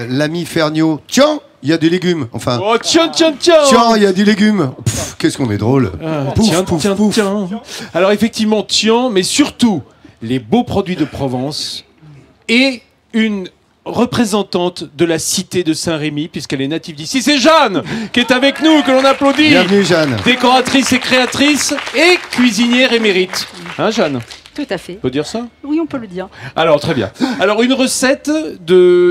L'ami Ferniaud, tiens, il y a des légumes. Enfin, Oh, tiens. tiens, il y a des légumes. Qu'est-ce qu'on est drôle. Tiens. Alors effectivement, tiens, mais surtout, les beaux produits de Provence et une représentante de la cité de Saint-Rémy, puisqu'elle est native d'ici. C'est Jeanne qui est avec nous, que l'on applaudit. Bienvenue, Jeanne. Décoratrice et créatrice et cuisinière émérite. Hein, Jeanne? Tout à fait. On peut dire ça? Oui, on peut le dire. Alors, très bien. Alors, une recette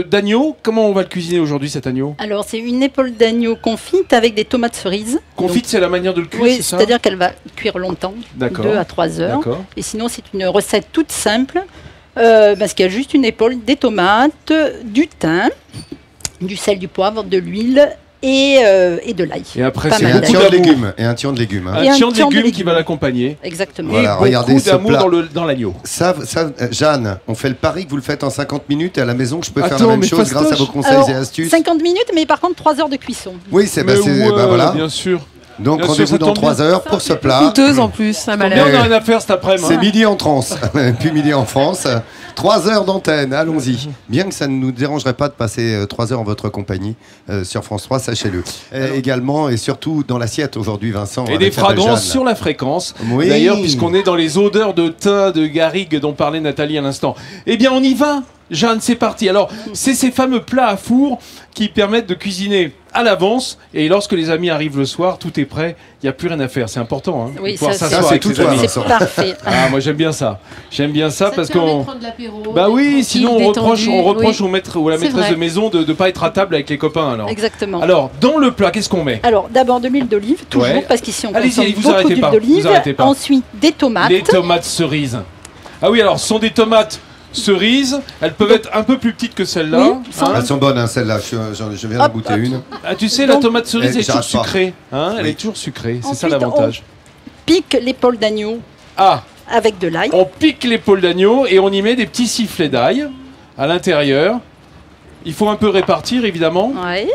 d'agneau. Comment on va le cuisiner aujourd'hui, cet agneau? Alors, c'est une épaule d'agneau confite avec des tomates cerises. Confite, c'est la manière de le cuire, Oui, c'est ça? c'est-à-dire qu'elle va cuire longtemps, D'accord. 2 à 3 heures. D'accord. Et sinon, c'est une recette toute simple, parce qu'il y a juste une épaule, des tomates, du thym, du sel, du poivre, de l'huile et de l'ail. Et après, Pas c'est mal un beaucoup tian de d'amour. légumes. Et un tian de légumes. Hein. Et Un un tian de tian de légumes qui légumes. va l'accompagner. Exactement. Voilà, Et regardez beaucoup ce d'amour plat. dans l'agneau. Ça, Jeanne, on fait le pari que vous le faites en 50 minutes et à la maison que je peux faire Attends, la même mais chose grâce à fastoche. vos conseils Alors, et astuces. 50 minutes, mais par contre 3 heures de cuisson. Oui, c'est Mais ouais, voilà. bien sûr. Donc bien sûr, rendez-vous ça dans tombe 3 bien. heures pour ce plat. Coûteuse en plus, ça m'a Bien, l'air. on a rien à faire cet après-midi. C'est hein. midi en transe, puis midi en France. 3 heures d'antenne, allons-y. Bien que ça ne nous dérangerait pas de passer 3 heures en votre compagnie sur France 3, sachez-le. Également et surtout dans l'assiette aujourd'hui, Vincent. Et avec des la belle fragrances Jeanne. sur la fréquence. Oui. D'ailleurs, puisqu'on est dans les odeurs de thym, de garrigue dont parlait Nathalie à l'instant. Eh bien, on y va, Jeanne, c'est parti. Alors, c'est ces fameux plats à four qui permettent de cuisiner à l'avance. Et lorsque les amis arrivent le soir, tout est prêt. Il n'y a plus rien à faire. C'est important. Hein, Oui, de pouvoir ça, s'asseoir c'est avec tout ses toi, amis. Vincent. C'est parfait. Ah, moi j'aime bien ça. J'aime bien ça, parce qu'on. qu'on. Bah oui, sinon on reproche au maître ou à la C'est maîtresse vrai. de maison de ne pas être à table avec les copains. Exactement. Alors, dans le plat, qu'est-ce qu'on met? Alors, d'abord de l'huile d'olive, toujours, Ouais. parce qu'ici on Allez-y, consomme vous beaucoup arrêtez d'huile pas, d'olive. vous arrêtez pas. Ensuite, des tomates. Des tomates cerises. Ah oui, alors ce sont des tomates cerises. Elles peuvent être un peu plus petites que celles-là. Oui, sans- Elles sont bonnes, hein, celles-là. Je viens de Hop, goûter hop. une. Ah, tu sais, la Donc- tomate cerise Eh, est toujours j'arrête pas. sucrée. Hein, elle Oui. est toujours sucrée. C'est ça Ensuite, l'avantage. Pique l'épaule d'agneau Ah, avec de l'ail. on pique l'épaule d'agneau et on y met des petits sifflets d'ail à l'intérieur. Il faut un peu répartir, évidemment. Ouais.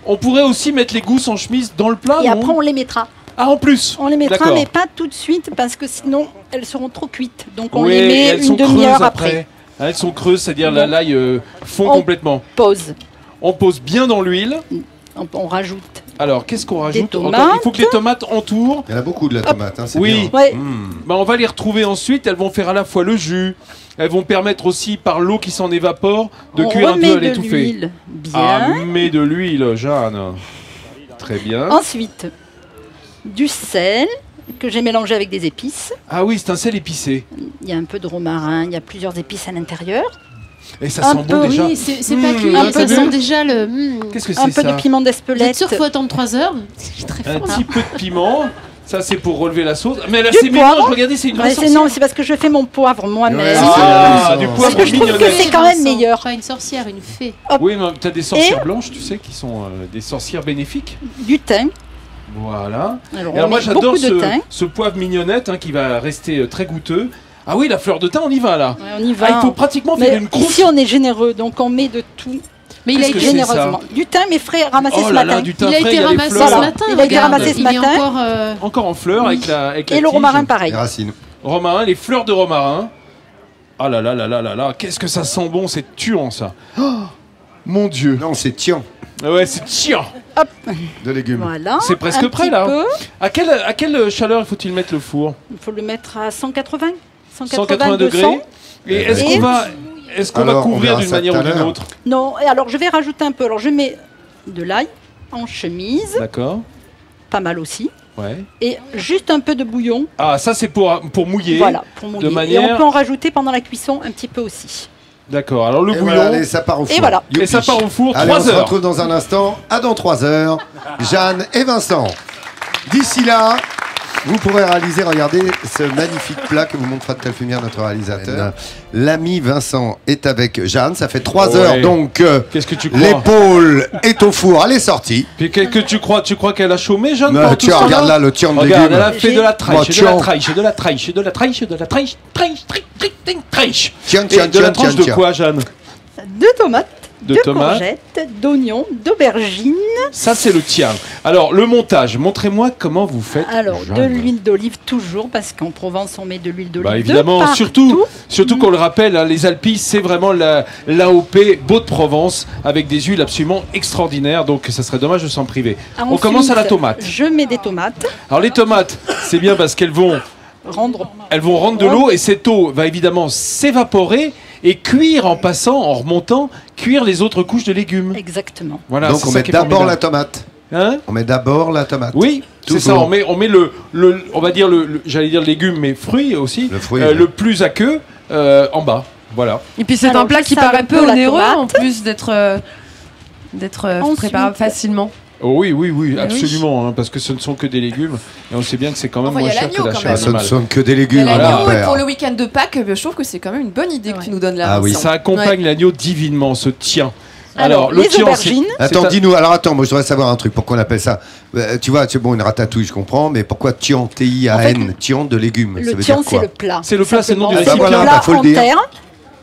On pourrait aussi mettre les gousses en chemise dans le plat, Et non? après, on les mettra. Ah, en plus. On les mettra, D'accord. mais pas tout de suite, parce que sinon, elles seront trop cuites. Donc, on Oui, les et met elles sont une demi-heure creuses après. Elles sont creuses, c'est-à-dire Bon. l'ail fond On- complètement. Pause. On pose bien dans l'huile. On rajoute. Alors, qu'est-ce qu'on rajoute? tomates. Encore, il faut que les tomates entourent. Il y en a beaucoup de la tomate, hein, c'est Oui. bien. Ouais. Bah, on va les retrouver ensuite. Elles vont faire à la fois le jus. Elles vont permettre aussi, par l'eau qui s'en évapore, de On cuire un peu remet à de l'étouffée. l'huile. Bien. Ah, mais de l'huile, Jeanne. Très bien. Ensuite, du sel que j'ai mélangé avec des épices. Ah oui, c'est un sel épicé. Il y a un peu de romarin, il y a plusieurs épices à l'intérieur. Et ça Un sent peu, bon déjà. Oui, c'est pas cuit, un peu ça de- sent déjà le. Qu'est-ce que Un c'est peu ça? de piment Vous êtes d'Espelette. sûr qu'il faut attendre 3 heures? C'est très Un fort. petit peu de piment. Ça, c'est pour relever la sauce. Mais là, Du c'est mélange. poivre. Regardez, c'est une vraie Ouais, c'est sorcière. non, c'est parce que je fais mon poivre moi-même. Ouais, Ah, c'est du ça. poivre Parce que je trouve que mignonnette. c'est quand même meilleur. Pas une sorcière, une fée. Oui, mais t'as des sorcières blanches, tu sais, qui sont des sorcières bénéfiques. Du thym. Voilà. Alors, Et alors on moi met j'adore beaucoup de thym. ce poivre mignonnette qui va rester très goûteux. Ah oui, la fleur de thym, on y va là. Ouais, on y va. Ah, il faut pratiquement faire Mais une croûte. ici, on est généreux, donc on met de tout. Mais il a Qu'est-ce que été, c'est, Généreusement. Du thym, mes frais ramassés Oh ce là matin. là, du thym il a frais, été il y a les ramassé fleurs. ce matin. Il a été regarde. ramassé ce Il est matin. encore. Encore en fleurs avec la Et tige. le romarin, pareil. Les racines. Romarin, les fleurs de romarin. Ah là là là là là là, qu'est-ce que ça sent bon, c'est tuant ça. Oh, mon Dieu. Non, c'est tian Ouais, c'est tuant. de légumes. Voilà. C'est presque un prêt, petit là. peu. À quelle chaleur faut-il mettre le four? Il faut le mettre à 180. 180 degrés. 200. Et est-ce Et- qu'on va Alors, on couvrir verra d'une ça manière tout ou à d'une l'heure. autre? Non, et alors je vais rajouter un peu. Alors je mets de l'ail en chemise, D'accord. pas mal aussi. Ouais. Et juste un peu de bouillon. Ah, ça c'est pour mouiller. Voilà, pour mouiller. de manière- Et on peut en rajouter pendant la cuisson un petit peu aussi. D'accord. Alors le Et bouillon. voilà, allez, ça part au four. Et voilà. Et ça part au four, Allez, 3 on se heures. retrouve dans un instant. À dans 3 heures. Jeanne et Vincent. D'ici là, vous pourrez réaliser, regardez, ce magnifique plat que vous montre Fred Calfumière, notre réalisateur. L'ami Vincent est avec Jeanne. Ça fait 3 Ouais. heures, donc Qu'est-ce que tu crois? l'épaule est au four. Elle est sortie. Puis qu'est-ce que tu crois? Tu crois qu'elle a chômé, Jeanne? Mais pendant tu tout ce vois, regarde temps-là là le tian de Regarde, elle légumes. a fait de la Moi, traîche, de tiens. la traîche, de la traîche, de la traîche, de la traîche, traîche. Tiens, Et tiens, de la tiens, tranche tiens, de tiens. quoi, Jeanne? De tomates, De de tomates. courgettes, d'oignons, d'aubergines. Ça, c'est le tien. Alors, le montage, montrez-moi comment vous faites. Alors, Jeanne. de l'huile d'olive toujours, parce qu'en Provence, on met de l'huile d'olive. Bah évidemment, de partout. surtout qu'on le rappelle, hein, les Alpilles, c'est vraiment l'AOP Beau de Provence, avec des huiles absolument extraordinaires, donc ça serait dommage de s'en priver. On Ensuite, commence à la tomate. Je mets des tomates. Alors les tomates, c'est bien parce qu'elles vont rendre de l'eau, et cette eau va évidemment s'évaporer et cuire en passant, en remontant, cuire les autres couches de légumes. Exactement. Voilà, Donc c'est on ça met qui est d'abord la formidable. tomate. Hein? On met d'abord la tomate. Oui, c'est ça. Toujours. On met on va dire j'allais dire légumes, mais fruits aussi. Le fruit, le plus aqueux en bas. Voilà. Et puis c'est Alors, un plat je qui sale paraît un peu peu la onéreux tomate. en plus d'être Ensuite- préparable facilement. Oh oui, oui. absolument, hein, parce que ce ne sont que des légumes, et on sait bien que c'est quand même Enfin, il y moins a cher que l'agneau, la quand chair même. Ce ne animale. sont que des légumes, Mais l'agneau, mon et père. pour le week-end de Pâques, je trouve que c'est quand même une bonne idée que tu nous donnes là. Ah oui. Vincent. Ça accompagne Ouais. l'agneau divinement, ce tien. Alors, le les tien, aubergines. Attends, c'est un- dis-nous. Alors attends, moi je voudrais savoir un truc. Pourquoi on appelle ça tu vois, c'est bon, une ratatouille, je comprends, mais pourquoi tian, T-I-A-N, tian de légumes? Ça Le veut tian, dire c'est quoi? le plat. C'est le plat, c'est le nom du Simplement. récipient. C'est le Voilà, plat bah, faut le dire. entier.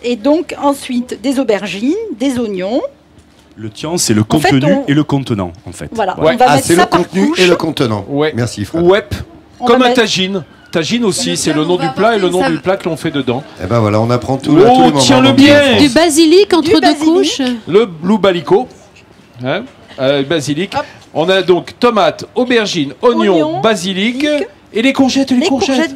Et donc, ensuite, des aubergines, des oignons. Le tian, c'est le En fait, contenu on- et le contenant, en fait. Voilà, Ouais. on va Ah, mettre c'est ça le par contenu couche. et le contenant. Ouais. Merci, Fred. Wep, On comme va un mettre- tagine. Tagine aussi, c'est lequel le nom on du va plat et le apporter nom ça- du plat que l'on fait dedans. Eh ben voilà, on apprend tout Oh, à tous les moments. tiens-le dans bien. France. Du basilic entre Du deux basilic. couches. Le blue balico, hein, basilic. Hop. On a donc tomates, aubergines, oignons, Oignons, basilic basilic. et les courgettes. Les courgettes.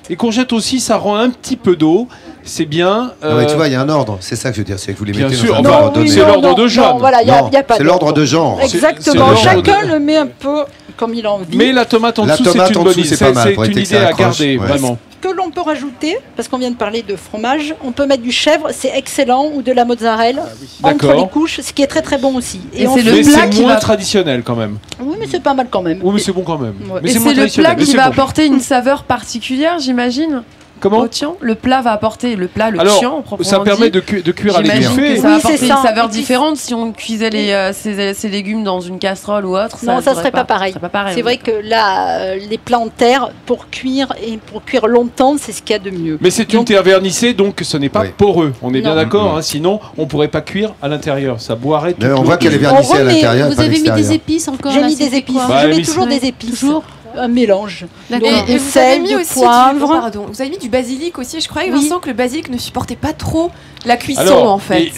Les courgettes aussi, ça rend un petit peu d'eau. C'est bien. Non, mais tu vois, il y a un ordre. C'est ça que je veux dire. C'est que vous les Bien mettez sûr, dans un enfin, ordre donné. c'est l'ordre de Jeanne. Non, voilà, il n'y a, Non, y a pas c'est l'ordre de genre. Exactement. l'ordre Chacun de- le met un peu comme il a envie. Mais la tomate en La dessous, tomate c'est une en bonne dessous, idée. c'est pas mal, pour C'est une éviter que idée ça à accroche, garder, ouais. vraiment. Que l'on peut rajouter, parce qu'on vient de parler de fromage, on peut mettre du chèvre, c'est excellent, ou de la mozzarella entre D'accord. les couches, ce qui est très très bon aussi. Et on c'est fait- le Mais plat c'est qui moins va- traditionnel quand même. Oui, mais c'est pas mal quand même. Oui, mais c'est bon quand même. Ouais. Mais Et c'est c'est moins le traditionnel. plat mais qui c'est va bon. apporter une saveur particulière, j'imagine. Comment Au tian. Le plat va apporter le Alors, tian, proprement ça permet dit. de cuire à J'imagine l'étouffée. que ça va Oui, apporter c'est une ça. saveur Et puis- différente si on cuisait ces légumes dans une casserole ou autre. Non, ça serait pas pareil. Ça serait pas pareil. C'est vrai que là, les plats en terre, pour cuire et pour cuire longtemps, c'est ce qu'il y a de mieux. Mais c'est une Donc- terre vernissée, donc ce n'est pas Oui. poreux. On est bien Non. d'accord, hein, sinon on pourrait pas cuire à l'intérieur. Ça boirait tout. Mais on le- voit qu'elle est On vernissée à remet- l'intérieur. Vous pas à avez mis des l'extérieur. épices encore J'ai là, mis des c'était épices. quoi Bah, Je mais mets toujours c'est- des épices. Toujours. Un mélange. D'accord. Donc, Et de vous avez sel, mis de aussi poivre. pardon, vous avez mis du basilic aussi. Je croyais, Oui. Vincent, que le basilic ne supportait pas trop la cuisson Alors, en fait.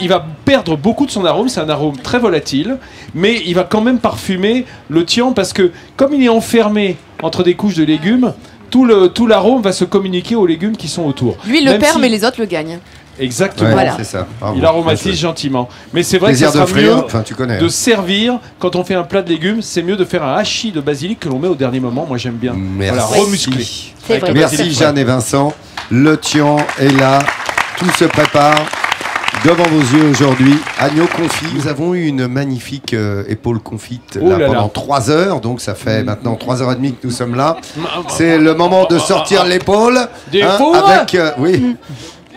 il va perdre beaucoup de son arôme, c'est un arôme très volatile, mais il va quand même parfumer le tian parce que comme il est enfermé entre des couches de légumes, tout l'arôme va se communiquer aux légumes qui sont autour. Lui, il le Même perd, si- mais les autres le gagnent. Exactement. Ouais, Voilà. c'est ça. Bravo. Il aromatise Bien joué. gentiment. Mais c'est vrai Plaisir que ça de sera frire. mieux Enfin, tu connais. de servir quand on fait un plat de légumes. C'est mieux de faire un hachis de basilic que l'on met au dernier moment. Moi, j'aime bien. Merci. Voilà, remuscler. C'est Avec vrai. le Merci basilic. Jeanne et Vincent. Le tian est là. Tout se prépare devant vos yeux aujourd'hui. Agneau confit. Nous avons eu une magnifique épaule confite Oh là, là là. pendant 3 heures. Donc ça fait maintenant 3h30 que nous sommes là. C'est le moment de sortir l'épaule. Des fours. avec oui.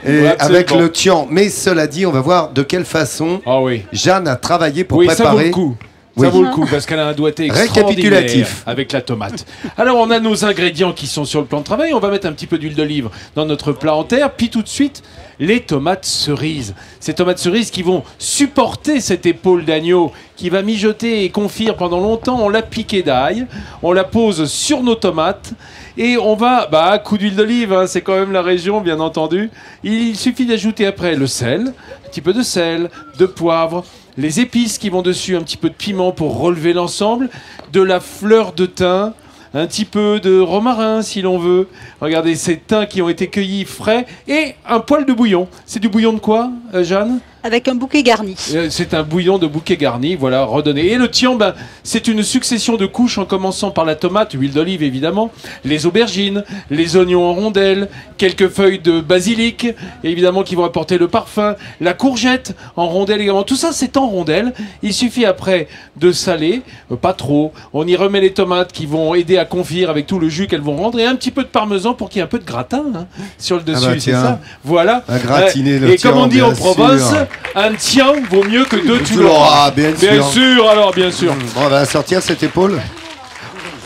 Et Ouais, avec absolument. le tian. Mais cela dit, on va voir de quelle façon Ah oui. Jeanne a travaillé pour Oui, ça vaut préparer. le coup. Oui. Ça vaut le coup parce qu'elle a un doigté extraordinaire Récapitulatif. avec la tomate. Alors on a nos ingrédients qui sont sur le plan de travail. On va mettre un petit peu d'huile d'olive dans notre plat en terre. Puis tout de suite, les tomates cerises. Ces tomates cerises qui vont supporter cette épaule d'agneau qui va mijoter et confire pendant longtemps. On la piquée d'ail. On la pose sur nos tomates. Et on va, coup d'huile d'olive, hein, c'est quand même la région, bien entendu. Il suffit d'ajouter après le sel, un petit peu de sel, de poivre, les épices qui vont dessus, un petit peu de piment pour relever l'ensemble, de la fleur de thym, un petit peu de romarin si l'on veut. Regardez ces thym qui ont été cueillis frais et un poil de bouillon. C'est du bouillon de quoi, Jeanne ? Avec un bouquet garni. C'est un bouillon de bouquet garni, voilà, redonné. Et le tian, c'est une succession de couches en commençant par la tomate, huile d'olive évidemment, les aubergines, les oignons en rondelles, quelques feuilles de basilic, évidemment qui vont apporter le parfum, la courgette en rondelles également. Tout ça, c'est en rondelles. Il suffit après de saler, pas trop. On y remet les tomates qui vont aider à confire avec tout le jus qu'elles vont rendre et un petit peu de parmesan pour qu'il y ait un peu de gratin hein, sur le dessus, bah c'est tiens. ça. Voilà. À gratiner le Et tian, comme on dit en bien province, sûr. un tian vaut mieux que deux Tu tu l'auras. l'auras, bien sûr. Bien sûr, alors bien sûr. Bon, on va sortir cette épaule.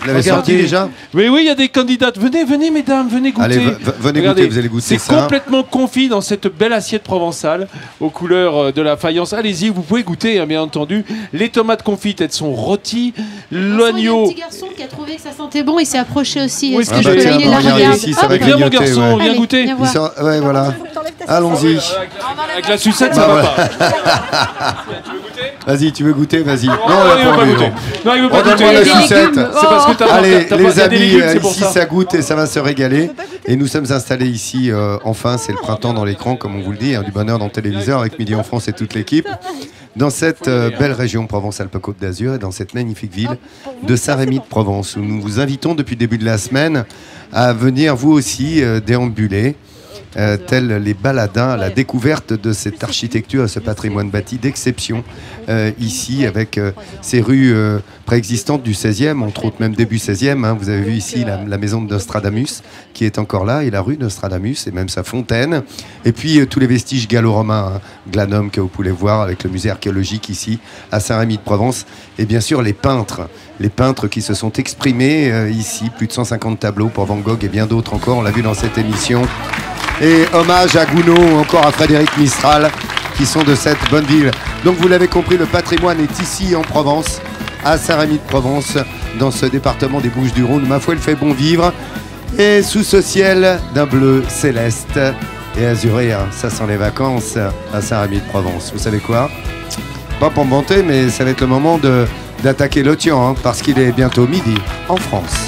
Vous l'avez Regardez. senti déjà? Oui, il y a des candidates. Venez, mesdames, venez goûter. Allez, venez Regardez, goûter, vous allez goûter c'est ça. complètement confit dans cette belle assiette provençale aux couleurs de la faïence. Allez-y, vous pouvez goûter, hein, bien entendu. Les tomates confites, elles sont rôties. Il y a un L'agneau. petit garçon qui a trouvé que ça sentait bon, il s'est approché aussi. Où Est-ce est-ce que que je je peux peux aller aller la la regarder? ici, ça va Viens mon grignoter, garçon, ouais. viens Allez, goûter. viens Ils voir. sont- Ouais, voilà. Allons-y. Avec la sucette, ça Bah, va ouais. pas. Vas-y, tu veux goûter? Vas-y. Non, on l'a il veut pas envie, goûter. non. Non, il veut pas Redonne-moi goûter. la sucette. C'est parce que t'as Allez, t'as les il y a des amis, légumes, c'est pour ici ça. ça goûte et ça va se régaler. Et nous sommes installés ici, enfin, c'est le printemps dans l'écran, comme on vous le dit, hein, du bonheur dans le téléviseur avec Midi en France et toute l'équipe. Dans cette belle région Provence-Alpes-Côte d'Azur et dans cette magnifique ville de Saint-Rémy de Provence, où nous vous invitons depuis le début de la semaine à venir vous aussi déambuler. Tels les baladins à la découverte de cette architecture et ce patrimoine bâti d'exception ici avec ces rues préexistantes du 16e, entre autres même début 16e. Hein, vous avez vu ici la maison de Nostradamus qui est encore là et la rue Nostradamus et même sa fontaine. Et puis tous les vestiges gallo-romains, hein, Glanum que vous pouvez voir avec le musée archéologique ici à Saint-Rémy de Provence. Et bien sûr les peintres qui se sont exprimés ici, plus de 150 tableaux pour Van Gogh et bien d'autres encore, on l'a vu dans cette émission. Et hommage à Gounod ou encore à Frédéric Mistral qui sont de cette bonne ville. Donc vous l'avez compris, le patrimoine est ici en Provence, à Saint-Rémy de Provence, dans ce département des Bouches-du-Rhône. Ma foi, il fait bon vivre. Et sous ce ciel d'un bleu céleste et azuré, hein, ça sent les vacances à Saint-Rémy de Provence. Vous savez quoi? Pas pour me vanter, mais ça va être le moment d'attaquer l'Otian, hein, parce qu'il est bientôt midi en France.